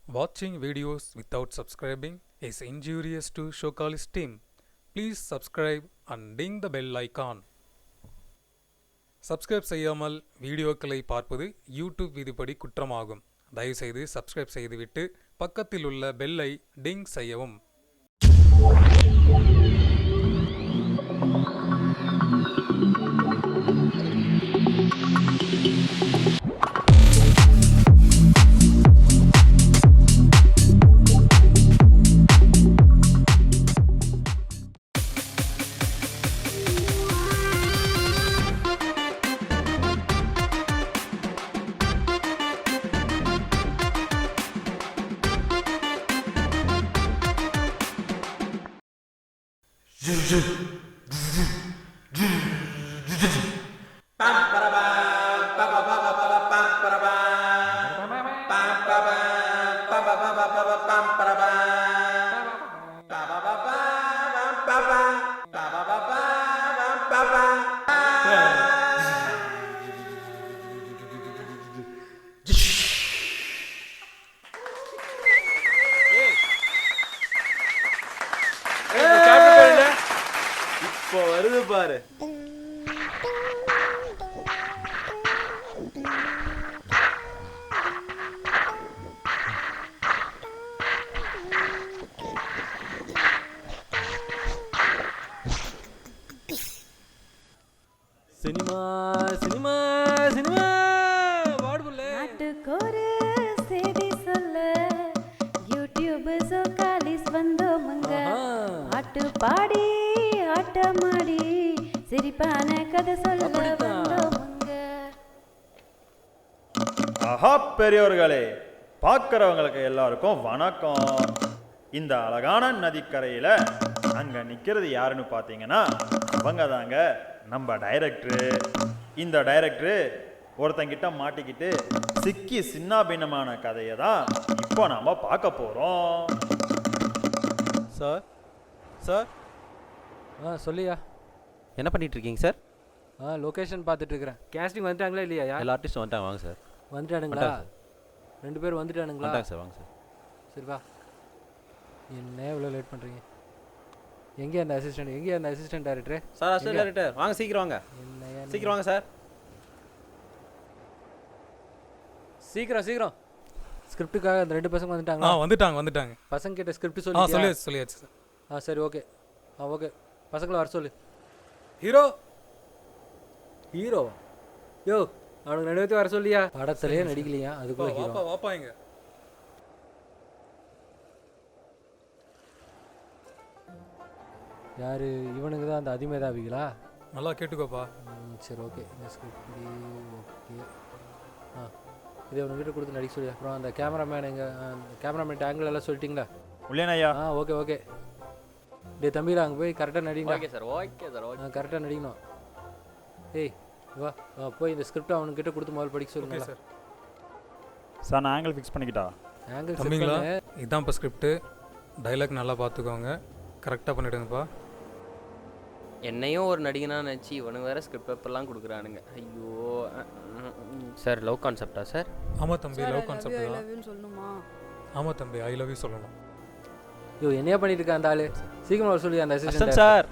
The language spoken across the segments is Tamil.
Watching videos without subscribing is injurious to Shokali's team. Please subscribe and ding the bell icon. Subscribe செய்யாமல் வீடியோக்களை பார்ப்பது யூடியூப் விதிப்படி குற்றமாகும். தயவுசெய்து சப்ஸ்கிரைப் செய்துவிட்டு பக்கத்தில் உள்ள பெல்லை டிங் செய்யவும். இப்போ வருது பாரு. சினிமா சினிமா சினிமா வாடுபுல்லே நாட்டுக்கொரு செய்தி சொல்ல யூடியூப் சோகாலிஸ் வந்தோமுங்க. பாட்டு பாடி ஆட்டமாடி சிரிப்பான கதை சொல்ல வந்தோமுங்க. ஆஹா பெரியவர்களே, பார்க்குறவங்களுக்கு எல்லாருக்கும் வணக்கம். இந்த அழகான நதிக்கரையில் அங்கே நிற்கிறது யாருன்னு பார்த்தீங்கன்னா அவங்க தாங்க நம்ம டைரக்டரு. இந்த டைரக்டரு ஒருத்தங்கிட்ட மாட்டிக்கிட்டு சிக்கி சின்ன பின்னமான கதையை தான் இப்போ நாம் பார்க்க போகிறோம். சார் சார் சொல்லியா என்ன பண்ணிட்டு இருக்கீங்க சார்? லொக்கேஷன் பார்த்துட்டு இருக்கிறேன். கேஸ்டிங் வந்துட்டாங்களா இல்லையா? எல்லா ஆர்டிஸ்டும் வந்துட்டாங்க, வாங்க சார். வந்துட்டானுங்களா? 2 பேர் வந்துட்டானுங்களா? வந்துட்டாங்க சார், வாங்க சார். சரி வா. என்ன இவ்வளோ லேட் பண்ணுறீங்க? எங்கே அந்த assistant director? Sir assistant director வாங்க, சீக்கிரம் வாங்க. என்னையா சீக்கிரம் வாங்க சார். சீக்கிரம் ஸ்கிரிப்டுக்காக அந்த 2 பசங்க வந்துட்டாங்களா? வந்துட்டாங்க. பசங்க கிட்ட ஸ்கிரிப்ட் சொல்லியாச்சு சார். சரி ஓகே. ஓகே, பசங்களை வர சொல்லு. ஹீரோ யோ, அவனுக்கு 2 பேர்த்து வர சொல்லியா? படத்திலே நடிக்கலையா? அதுக்குள்ள ஹீரோ. வாப்பா இங்க. யாரு இவனுக்கு தான் அந்த அதிமேதாவிகளா? நல்லா கேட்டுக்கோப்பா. சரி ஓகே. இந்த ஸ்கிரிப்ட் ஓகே. இதை அவனுக்கிட்ட கொடுத்து நடிக்க சொல்லி. அப்புறம் அந்த கேமராமேன் கேமராமேன் ஆங்கிள் எல்லாம் சொல்லிட்டீங்களா? உள்ளேனையா? ஓகே. டே தம்பிடா, அங்கே போய் கரெக்டாக நடிங்க. Okay sir. கரெக்டாக நடிக்கணும். ஏய் வா போய் இந்த ஸ்கிரிப்ட் அவனுக்கிட்ட கொடுத்து முதல்ல படிக்க சொல்லுங்க சார். சார் நான் ஆங்கிள் ஃபிக்ஸ் பண்ணிக்கிட்டா? ஆங்கிள் தம்பிங்களா, இதுதான் இப்போ ஸ்கிரிப்ட். டைலாக் நல்லா பார்த்துக்கோங்க, கரெக்டாக பண்ணிவிடுங்கப்பா. என்னையும் ஒரு நடிகனா நினச்சி இவனுக்கு வேறு ஸ்கிரிப்ட் பேப்பர்லாம் கொடுக்குறானுங்க. ஐயோ சார், லவ் கான்செப்டா சார்? ஆமாம் தம்பி, லவ் கான்செப்ட் தான். சொல்லணுமா? ஆமாம் தம்பி, ஐ லவ் யூ சொல்லணும். ஐயோ என்னையா பண்ணிட்டு இருக்க அந்த ஆளு? சீக்கிரம் வர சொல்லி அந்த அசிஸ்டன்ட் சார்.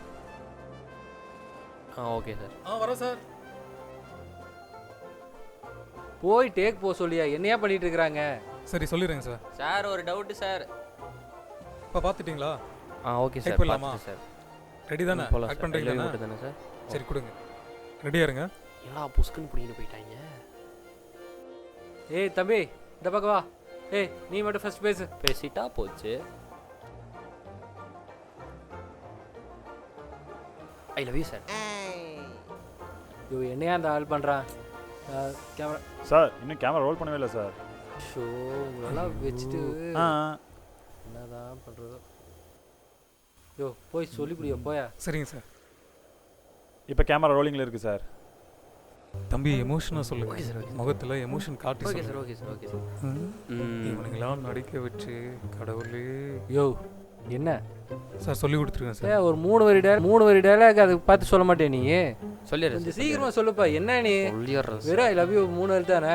Okay sir. வரேன் சார். போய் டேக் போ சொல்லியா? என்னையா பண்ணிட்டு இருக்கிறாங்க? சரி சொல்லிடுறேங்க சார். சார் ஒரு டவுட்டு சார். இப்போ பார்த்துட்டிங்களா? Okay sir. போடலாமா? சார் ரெடி தானே? ஆக்ட் பண்ணுறீங்களா? தானே சார்? சரி கொடுங்க, ரெடியாக இருங்க. ஏன்னா புஸ்குன்னு பிடிக்கிட்டு போயிட்டாங்க. ஏய் தம்பி, இந்த பக்கம் வா. ஏய் நீ மட்டும் ஃபர்ஸ்ட் பேசிட்டா போச்சு. ஐ லவ் யூ சார். ஐயோ என்னையா அந்த ஆள் பண்ணுறான்? கேமரா சார் இன்னும் கேமரா ரோல் பண்ணவே இல்லை சார். ஷோ உங்களெல்லாம் வச்சுட்டு என்னதான் பண்ணுறதோ. யோ போய் சொல்லிவிடியோ போயா. சரிங்க சார். இப்போ கேமரா ரோலிங்கில் இருக்குது சார். தம்பி எமோஷனாக சொல்லுங்க. முகத்தில் எமோஷன் காட்டி ஓகே சார். இவனுங்களாம் நடிக்க வச்சு கடவுளே. யோ என்ன சார் சொல்லி கொடுத்துருங்க சார். ஒரு 3 வரி டயலாக் அதை பார்த்து சொல்ல மாட்டேன் நீ? சொல்லிடுறேன். கொஞ்சம் சீக்கிரமா சொல்லுப்பா. என்ன நீ சொல்லிடுறேன். வெறும் ஐ லவ் யூ 3 வரி தானே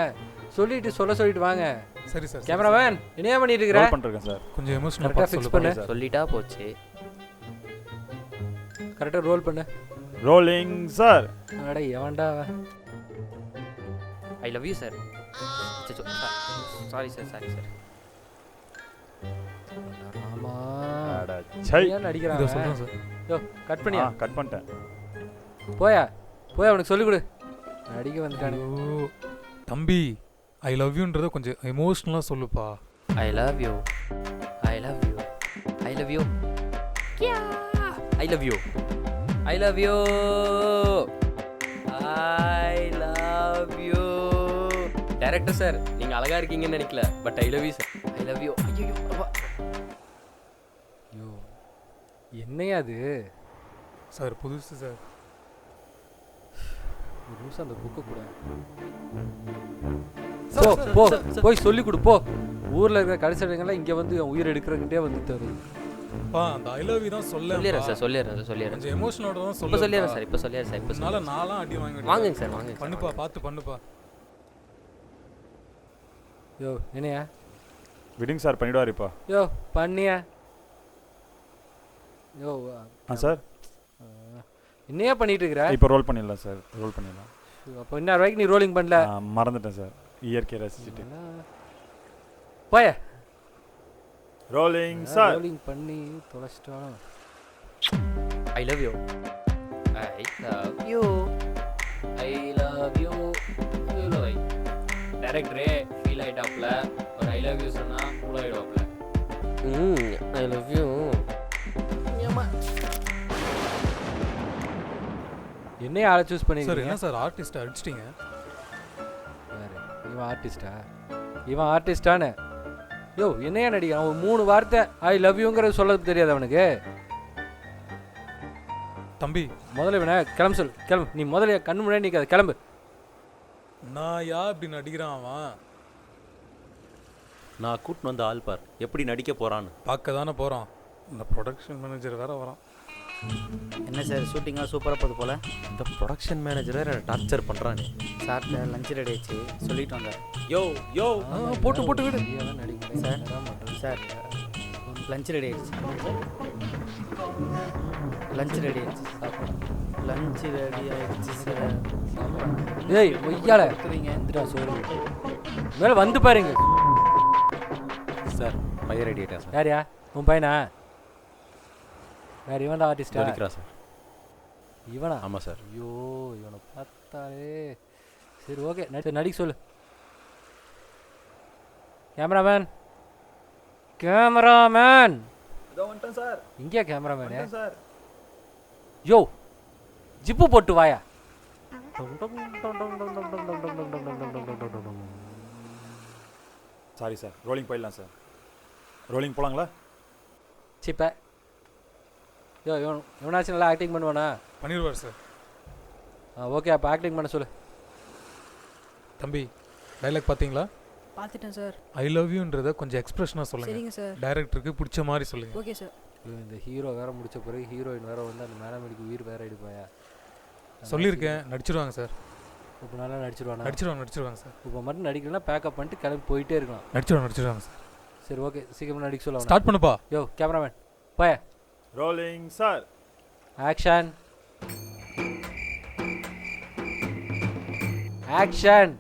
சொல்லிட்டு சொல்லிட்டு வாங்க. சரி சார். கேமராமேன் என்ன பண்ணிட்டு இருக்கற? ரோல் பண்ணிருக்கேன் சார். கொஞ்சம் எமோஷனல் கரெக்டா பார்த்து ஃபிக்ஸ் சொல்லு. பண்ணு. சொல்லிட்டா போச்சு. கரெக்டா ரோல் பண்ணு. Rolling sir. அட எவன்டா? ஐ love you sir. Sorry sir. ஆமா. அட சை. ஏன் இதோ நடிக்கிறாங்க? சொல்றேன் சார். யோ கட் பண்ணியா? கட் பண்ணிட்டேன். போய் அவனுக்கு சொல்லி கொடு. நடிக்க வந்துட்டானுங்க. ஐயோ, தம்பி ஐ லவ் யூன்றத கொஞ்சம் எமோஷனலா சொல்லுப்பா. ஐ love you. I love you. I love you. Kia. I love you. I love you. I love you. Director sir நீங்க அழகா இருக்கீங்கன்னு நினைக்கல, but I love you sir. I love you. ஐயோ அப்பா. ஐயோ என்னையா அது? சார் புதுசு சார். ஒரு நிமிஷம் அந்த புக்கை கூட போய் சொல்லி கொடு போ. ஊர்ல இருக்கிற கடைசிடங்கள்லாம் இங்க வந்து உயிர் எடுக்கிறங்கிட்டே வந்து தரும். பா அந்த ஐ லவ் யூ தான் சொல்லிடுறேன் சொல்ல. சார் சொல்லிடுறேன். கொஞ்சம் எமோஷனலோட தான் இப்போ சொல்ல. சொல்லிடுறேன் சார். இப்போ சொல்லிடுறேன் சார். இப்போ அதனால நான்லாம் அடி வாங்கி வாங்குங்க சார் வாங்குங்க. பண்ணுப்பா, பார்த்து பண்ணுப்பா. யோ என்னையா? விடுங்க சார், பண்ணிடுவார் இப்போ. யோ பண்ணியா? யோ சார் என்னையா பண்ணிட்டு இருக்கிற? இப்போ ரோல் பண்ணிடலாம் சார். ரோல் பண்ணிடலாம். அப்போ இன்னும் வரைக்கும் நீ ரோலிங் பண்ணல? மறந்துட்டேன் சார். இயற்கையை ரசிச்சுட்டு. போய ரோலிங் சார். ரோலிங் பண்ணி தொலைச்சிட்டான். I love you. I love you. I love you. டைரக்டரே ஃபீல் ஆயிட்டாப்ல. ஒரு ஐ லவ் யூ சொன்னா கூல் ஆயிடுவாப்ல. I love you. என்னைய ஆளை சூஸ் சார் பண்ணிருக்கீங்க? என்ன சார் ஆர்டிஸ்ட் அடிச்சிட்டீங்க? யாரு? இவன் ஆர்டிஸ்டானு? யோ என்னையா நடிக்கிறான்? ஒரு 3 வார்த்தை ஐ லவ் யூங்கிறது சொல்ல தெரியாது அவனுக்கு. தம்பி முதல்ல இவனை கிளம்பு சொல்லு. கிளம்பு நீ முதல்ல கண்ணு முன்னாடி நிற்காத. கிளம்பு. நான் இப்படி நடிக்கிறான் அவன்? நான் கூட்டின்னு வந்த ஆள் பார் எப்படி நடிக்க போகிறான்னு. பார்க்க தானே போகிறான். இந்த ப்ரொடக்ஷன் மேனேஜர் வேற வரான். என்ன சார் ஷூட்டிங்லாம் சூப்பராக போகுது போல். இந்த ப்ரொடக்ஷன் மேனேஜரை டார்ச்சர் பண்ணுறானே. சாப்பிட்ட லஞ்ச் ரெடி ஆச்சு சொல்லிட்டு வாங்க. யோ போட்டு விடு. சார் லஞ்ச் ரெடி ஆயிடுச்சு. லஞ்ச் ரெடி ஆயிடுச்சு. லஞ்ச் ரெடி ஆயிடுச்சு சார். ஏய் ஒய்யால இருக்கிறீங்க எந்திரா சோறு மேலே வந்து பாருங்க. சார் பையன் ரெடி ஆகிட்டா சார். யாரியா உன் பையனா? வேறு இவன் தான் ஆர்டிஸ்டா? நடிக்கிறா சார். இவனா? ஆமாம் சார். ஐயோ இவனை பார்த்தாலே சரி ஓகே நடிக்க சொல்லு. Cameraman sir. இங்கே கேமராமேனு யோ ஜிப்பு போட்டு வாயா. Sorry sir. ரோலிங் போயிடலாம் சார். ரோலிங் போகலாங்களா? சிப்ப யோ இவனாச்சும் நல்லா ஆக்டிங் பண்ணுவானா? பண்ணிடுவார் சார். ஓகே அப்போ ஆக்டிங் பண்ண சொல்லு. தம்பி டைலாக் பார்த்தீங்களா? பார்த்துட்டேன் சார். ஐ லவ் யூன்றத கொஞ்சம் எக்ஸ்பிரஷனாக சொல்லுங்க. சரிங்க சார். டைரக்டருக்கு பிடிச்ச மாதிரி சொல்லுங்க. Okay sir. இந்த ஹீரோ வேற முடிச்ச பிறகு ஹீரோயின் வேற வந்து அந்த மேடமேடிக்கு உயிர் வேற எடுப்பாயா? சொல்லியிருக்கேன் நடிச்சிருவாங்க சார். இப்போ நல்லா நடிச்சிருவானா? நடிச்சிருவாங்க சார். இப்போ மட்டும் நடிக்கலன்னா பேக்கப் பண்ணிட்டு கிளம்பி போயிட்டே இருக்கலாம். நடிச்சிருவாங்க சார். சரி ஓகே சீக்கிரம் நடிக்க சொல்ல. ஸ்டார்ட் பண்ணுப்பா. யோ கேமராமேன் போய. Rolling sir. Action action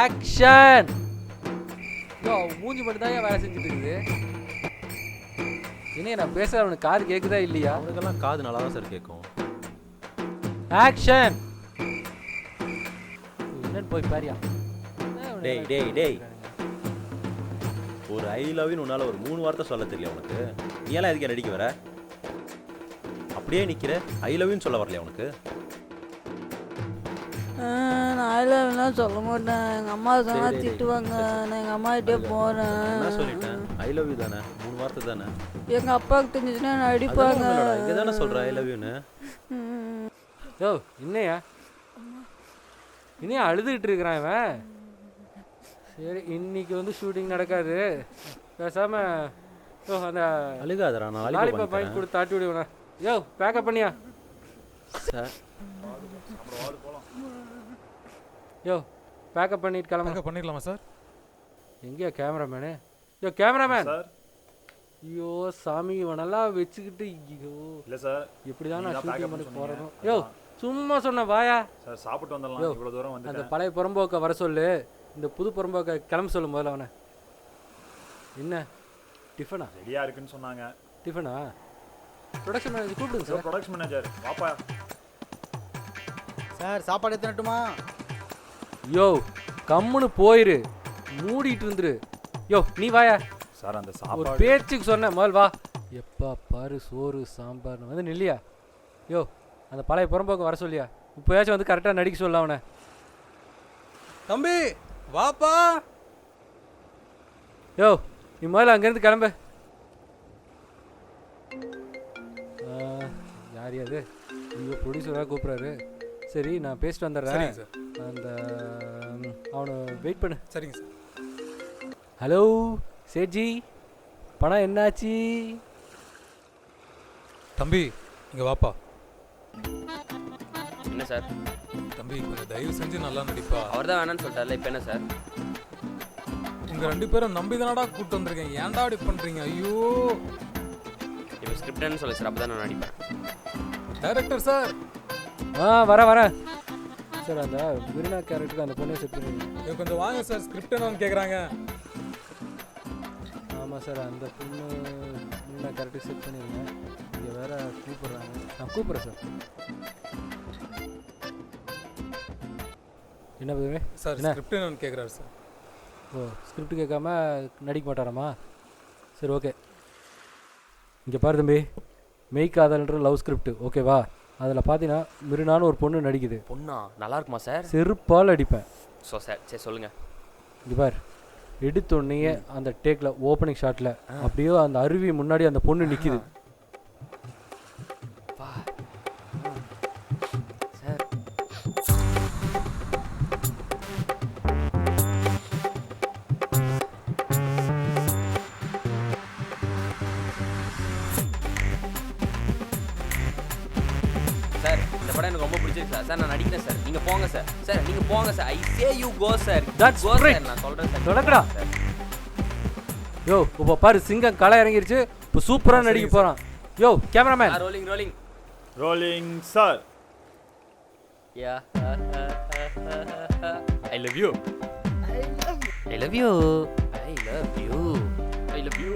action. Yo மூஞ்சி மட்டும் தான் வேலை செஞ்சுட்டு இருக்குது. என்ன நான் பேசுற அவனுக்கு காது கேட்குதா இல்லையா? அவனுக்கெல்லாம் காது நல்லா தான் சார் கேட்கும். ஆக்ஷன். என்னன்னு போய் பாரியா? டேய் ஒரு ஐ லவ்னு உன்னால் ஒரு 3 வார்த்தை சொல்ல தெரியல உனக்கு. நீ எல்லாம் எதுக்கு நடிக்க வர? அப்படியே நிற்கிற. ஐ லவ்னு சொல்ல வரலையா உனக்கு? நான் ஐ லவ்லாம் சொல்ல மாட்டேன். எங்கள் அம்மா சொன்னால் திட்டுவாங்க. நான் எங்கள் அம்மாகிட்டே போகிறேன். என்ன சொல்லிட்டேன்? ஐ லவ் யூ தானே, 3 வார்த்தை தானே. எங்கள் அப்பாவுக்கு தெரிஞ்சுச்சுன்னா நான் அடிப்பாங்க. இங்கே தானே சொல்கிறேன் ஐ லவ் யூன்னு. யோ இன்னையா அழுதுகிட்டு இருக்கிறான் இவன். சரி இன்னைக்கு வந்து ஷூட்டிங் நடக்காது. பேசாம அந்த அழுகாதரா, நான் லாலிபாப் வாங்கி கொடுத்து தாட்டி விடுவேண்ணா. யோ பேக்கப் பண்ணியா? சார் யோ பேக்கப் பண்ணிட்டு கிளம்புங்க. அங்கே பண்ணிடலாமா சார்? எங்கேயா கேமராமேனு? யோ கேமராமேன். சார் ஐயோ சாமி இவனெல்லாம் வச்சுக்கிட்டு ஐயோ இல்லை சார் இப்படி தான் நீங்க நான் தான் ஷூட்டிங் backup பண்ணி சொன்னீங்க. போகிறதும். யோ சும்மா சொன்ன வாயா. சார் சாப்பிட்டு யோ, வந்துடலாம், இவ்வளோ தூரம் அந்த வந்துட்டேன். பழைய புறம்போக்கை வர சொல்லு. இந்த புது புறம்போக்கை கிளம்ப சொல்லு முதல்ல அவனை. என்ன டிஃபனா? ரெடியாக இருக்குன்னு சொன்னாங்க. டிஃபனா? ப்ரொடக்ஷன் மேனேஜர் கூப்பிடுங்க சார். ப்ரொடக்ஷன் மேனேஜர் வாப்பா. சார் சாப்பாடு எடுத்துட்டுமா? யோ கம்முன்னு போயிரு, மூடிட்டு இருந்துரு. யோ நீ வாயா. சார் அந்த ஒரு சாப்பாடு பேச்சுக்கு சொன்னேன் முதல் வா. எப்பா பாரு சோறு சாம்பார்னு வந்து நில்லையா. யோ அந்த பழைய புறம்போக்கு வர சொல்லியா. இப்போயாச்சும் வந்து கரெக்டாக நடிக்க சொல்ல அவனை. தம்பி வாப்பா. யோ நீ முதல்ல அங்கேருந்து கிளம்பு. யார் அது? ஐயோ ப்ரொடியூசராக கூப்பிட்றாரு. சரி நான் பேசிட்டு வந்துடுறேன். சரிங்க சார். அந்த அவனை வெயிட் பண்ணு. சரிங்க சார். ஹலோ சேட்ஜி, பணம் என்னாச்சு? தம்பி இங்கே வாப்பா. என்ன சார்? தம்பி கொஞ்சம் தயவு செஞ்சு நல்லா நடிப்பா. அவர் தான் வேணான்னு சொல்லிட்டார்ல, இப்போ என்ன சார்? உங்க 2 பேரும் நம்பி தானடா கூப்பிட்டு வந்திருக்கேன். ஏன்டா இப்படி பண்றீங்க? ஐயோ இப்போ ஸ்கிரிப்ட்னு சொல்லு சார், அப்போ தான் நான் நடிப்பேன். Director sir. வரேன் சார். அந்த விருனா கேரக்டருக்கு அந்த பொண்ணை செட் பண்ணி. இது கொஞ்சம் வாங்க சார், ஸ்கிரிப்ட் என்னன்னு கேட்குறாங்க. ஆமாம் சார், அந்த பொண்ணு விருனா கேரக்டருக்கு செட் பண்ணிடுங்க. இங்கே வேற கூப்பிட்றாங்க. நான் கூப்பிட்றேன் சார். என்ன பண்ணுவே சார் என்ன? ஸ்கிரிப்ட் என்னன்னு கேட்குறாரு சார். ஓ ஸ்கிரிப்ட் கேட்காம நடிக்க மாட்டாராமா? சரி ஓகே. இங்கே பாரு தம்பி, மெய் காதல்ன்ற லவ் ஸ்கிரிப்ட் ஓகேவா? அதில் பார்த்தீங்கன்னா மிருனான்னு ஒரு பொண்ணு நடிக்குது. பொண்ணா? நல்லா இருக்குமா சார்? செருப்பால் அடிப்பேன். ஸோ சார் சரி சொல்லுங்கள். இங்கே பார், எடுத்தோடனே அந்த டேக்கில் ஓப்பனிங் ஷாட்டில் அப்படியே அந்த அருவி முன்னாடி அந்த பொண்ணு நிற்கிது. வா சார். சார் இந்த படம் எனக்கு ரொம்ப பிடிச்சிருக்கு சார். சார் நான் நடிக்கிறேன் சார், நீங்கள் போங்க சார். சார் நீங்கள் போங்க sir. I say you go sir. That's go great. Sir, நான் சொல்கிறேன் சார். தொடக்கடா. யோ இப்போ பாரு, சிங்கம் களை இறங்கிருச்சு. இப்போ சூப்பராக நடிக்க போகிறான். Yo cameraman. Rolling rolling rolling sir. Yeah I love you. I love you. I love you. I love you.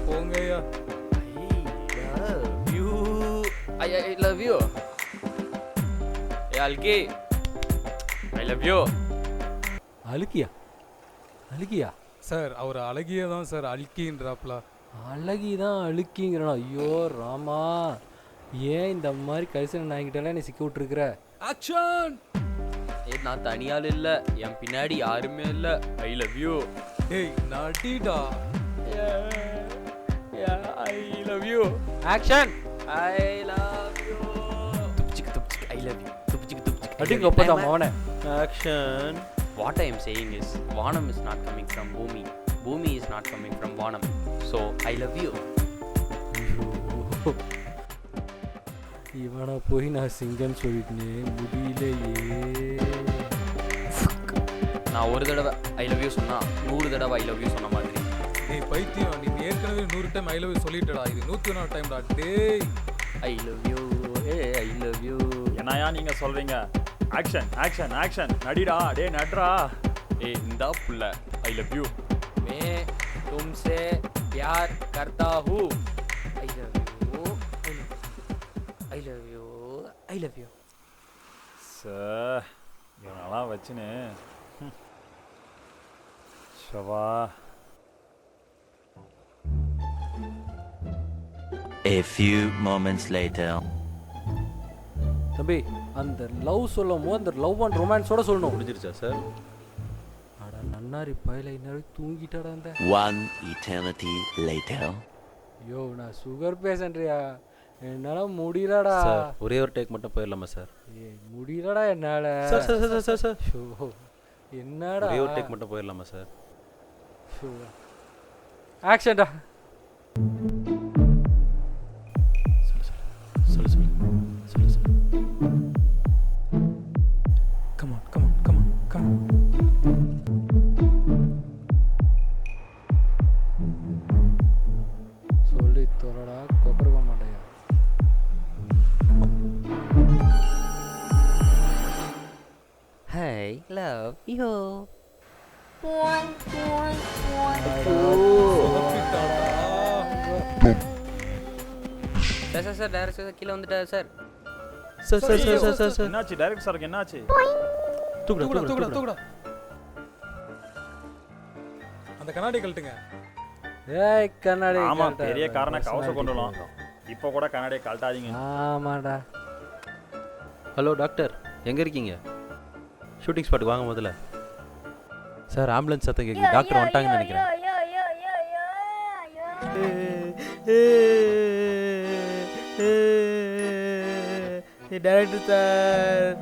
போங்கய்யா. I love you. Hey Alki, I love you. அழுக்கியா சார் அவர் அழகியே தான் சார் அல்கின்றாப்ல. அழகி தான் அழுக்கிங்கிறனா? ஐயோ ராமா, ஏன் இந்த மாதிரி கரிசனை நாய்கிட்டலாம் நீ சிக்க விட்டுருக்குற? ஆக்ஷன். ஏ நான் தனியால் இல்லை, என் பின்னாடி யாருமே இல்லை. I love you. டேய் நடிடா. I love you. Action. I love you. துப்சிக் ஐ லவ் யூ. துப்சிக் அடிங்க ஒப்பதான் மவனே. Action. What I am saying is, Vanam is not coming from Bhumi. Bhumi is not coming from Vanam. So, I love you. இவனை போய் நான் சிங்கன்னு சொல்லிட்டுனே முடியலையே. நான் ஒரு தடவை ஐ லவ் யூ சொன்னா 100 தடவை ஐ லவ் யூ சொன்ன மாதிரி. டேய் பைத்தியம், நீ ஏற்கனவே 100 டைம் ஐ லவ் யூ சொல்லிட்டடா. இது 101 டைம்டா. டேய் ஐ லவ் யூ. ஏ ஐ லவ் யூ. என்னையா நீங்கள் சொல்கிறீங்க? ஆக்ஷன் ஆக்ஷன் ஆக்ஷன் நடிடா. டே நட்ரா. ए इंदा पुल्ला आई लव यू. मैं तुमसे प्यार करता हूँ. I love you. I love you. I love you. Sir இவனெல்லாம் வச்சுன்னு ஷவா. A few moments later. தம்பி அந்த லவ் சொல்லும் போது அந்த லவ் அண்ட் ரொமான்ஸோட சொல்லணும். முடிஞ்சிருச்சா சார்? அட நன்னாரி பயில இன்னொரு தூங்கிட்டாடா அந்த. One eternity later. யோ நான் சுகர் பேஷண்ட்ரியா, என்னால முடியலடா. சார் ஒரே ஒரு டேக் மட்டும் போயிடலாமா சார்? ஏய் முடியலடா என்னால. Sir sir sir sir sir show என்னடா? ஒரே ஒரு டேக் மட்டும் போயிடலாமா சார்? ஷோ ஆக்ஷன்டா. சொல்லு கமான் கமான் கமான் கமான். சொல்லி தொலைடா கொப்பரக்க மாட்டேயா. Hey, love you. Sir direct sir கீழே வந்துட்டார் சார். சார் என்னாச்சு டைரக்டர் சாருக்கு என்னாச்சு? தூக்குடா தூக்குடா தூக்குடா தூக்குடா. அந்த கண்ணாடி கழட்டுங்க. ஏய் கண்ணாடி. ஆமா கழட்ட. பெரிய காரணம் கவச கொண்டு வரலாம். இப்போ கூட கண்ணாடியை கழட்டாதீங்க. ஆமாடா. ஹலோ டாக்டர், எங்கே இருக்கீங்க? ஷூட்டிங் ஸ்பாட்டுக்கு வாங்க முதல்ல. சார் ஆம்புலன்ஸ் சத்தம் கேட்குது, டாக்டர் வந்துட்டாங்கன்னு நினைக்கிறேன். Director sir.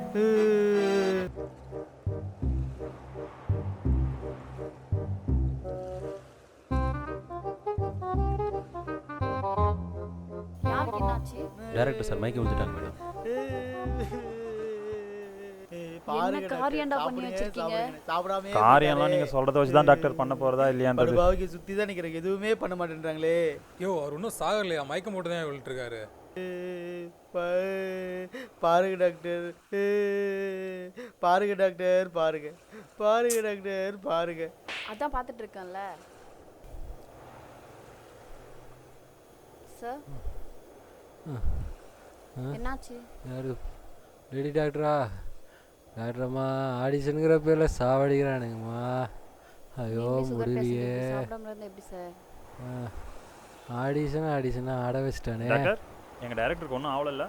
யாருக்கு என்னாச்சு? டைரக்டர் சார் மைக்கை விழுந்துட்டாங்க மேடம். என்ன காரியம்டா பண்ணி வச்சிருக்கீங்க? சாப்பிடாம காரியம்லாம் நீங்க சொல்றத வச்சு தான் டாக்டர் பண்ண போறதா இல்லையான்றது. பாவுக்கு சுத்தி தான் நிக்கிறேன், எதுவுமே பண்ண மாட்டேன்றாங்களே. யோ அவர் இன்னும் சாகலையா? மயக்கம் போட்டு தான் விழுட்டு இருக்காரு. பாருங்க டாக்டர், பாருங்க டாக்டர், பாருங்க பாருங்க டாக்டர், பாருங்க. அதான் பார்த்துட்டு இருக்கேன்ல சார். என்னாச்சு? யாரு? லேடி டாக்டரா? டாக்டரம்மா ஆடிஷனுங்கிற பேரில் சாவடிக்கிறானுங்கம்மா. ஐயோ முடியலையே. சாப்பிடாம இருந்தா எப்படி சார்? ஆடிஷனா ஆட வச்சிட்டானே. டாக்டர் எங்க டைரக்டருக்கு ஒன்றும் ஆகல.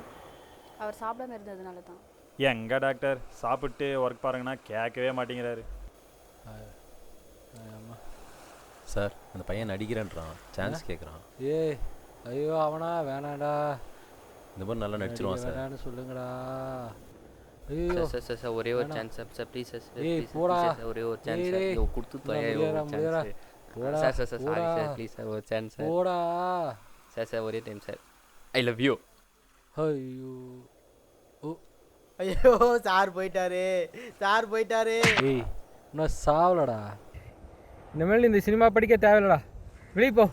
அவர் சாப்பிடாம இருந்ததுனால தான். எங்க டாக்டர் சாப்பிட்டு ஒர்க் பாருங்கன்னா கேட்கவே மாட்டேங்கிறாரு. சார் அந்த பையன் நடிக்கிறேன்றான், சான்ஸ் கேட்குறான். ஏய் ஐயோ அவனா வேணாண்டா. இந்த மாதிரி நல்லா நடிச்சிருவான் சார். வேணான்னு சொல்லுங்கடா. ஐயோ சார் ஒரே ஒரு சான்ஸ் சார் ப்ளீஸ் சார். ஏய் போடா. ஒரே ஒரு சான்ஸ் சார். இதோ கொடுத்து தோயா சான்ஸ். போடா sir sorry sir please sir ஒரு சான்ஸ் சார். போடா. சார் ஒரே time sir. I love you. ஐயோ ஐயோ சார் போயிட்டாரு, சார் போயிட்டாரு. ஏய் நான் சாவலடா. இனிமேல் இந்த சினிமா படிக்க தேவையில்லடா. வெளியே போ,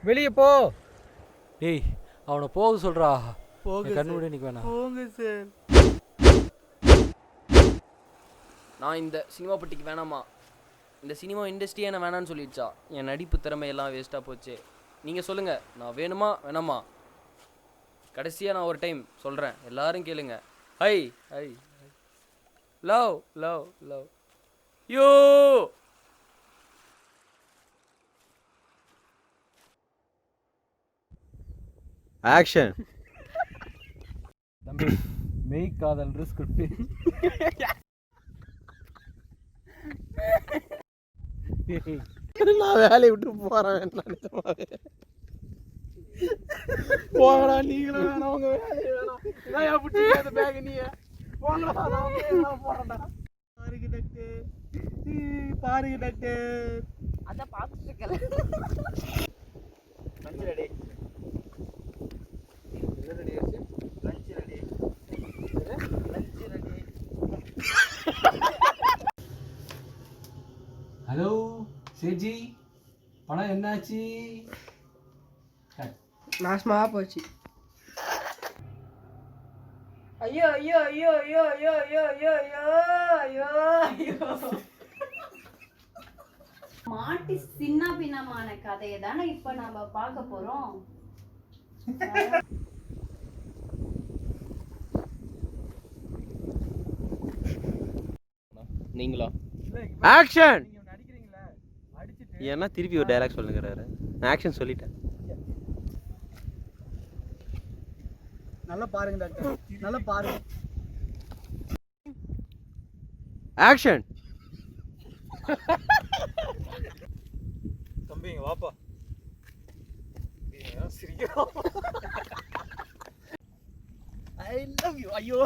வெளியே போ. ஏய் அவனை போக சொல்றா. போங்க கண்ணு விட நிக்க வேணாம். போங்க சார். நான் இந்த சினிமா பட்டிக்கு வேணாமா? இந்த சினிமா இண்டஸ்ட்ரியே என்ன வேணான்னு சொல்லிடுச்சா? என் நடிப்பு திறமையெல்லாம் வேஸ்ட்டாக போச்சு. நீங்கள் சொல்லுங்கள், நான் வேணுமா வேணாமா? கடைசியாக நான் ஒரு டைம் சொல்கிறேன், எல்லாரும் கேளுங்க. High high love love love you. Action. தம்பி மெய் காதல் ஸ்கிரிப்ட். நான் வேலையை விட்டு போறேன். போங்கடா, நீங்களும் வேணாம், உங்க வேலையை வேணாம். நான் ஏன் பிடிச்ச பேக் நீ போங்கடா, நான் போறேன்டா. பாருங்க டாக்டர், பாருங்க டாக்டர். அதான் பார்த்துட்டு இருக்கல. Lunch ready. என்ன ரெடி ஆச்சு? Lunch ready. Lunch ready. Hello சேஜி, பணம் என்னாச்சு? நாசமா போச்சு. ஐயோ ஐயோ ஐயோ ஐயோ ஐயோ ஐயோ ஐயோ ஐயோ ஐயோ. மாட்டி சின்ன பின்னமான கதையை தானே இப்ப நாம பார்க்க போறோம். நீங்களா? ஆக்ஷன். ஏன்னா திருப்பி ஒரு டைலாக் சொல்லுங்கிறாரு. ஆக்ஷன் சொல்லிட்டேன். நல்லா பாருங்க டாக்டர், நல்லா பாருங்க. ஆக்ஷன். தம்பி இங்க வாப்பா. சிரிக்கிறோம். I love you. ஐயோ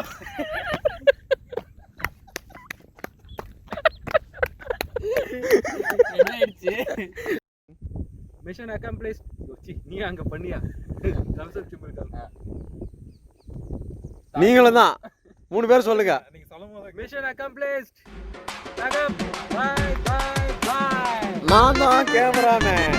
என்ன ஆயிடுச்சு? Mission accomplish. நீ அங்க பண்ணியா? Thumbs up simple call. நீங்களும் தான் 3 பேர் சொல்லுங்க. நீங்க சொல்லும் போது mission accomplished. Bye bye bye. நான் தான் கேமராமேன்.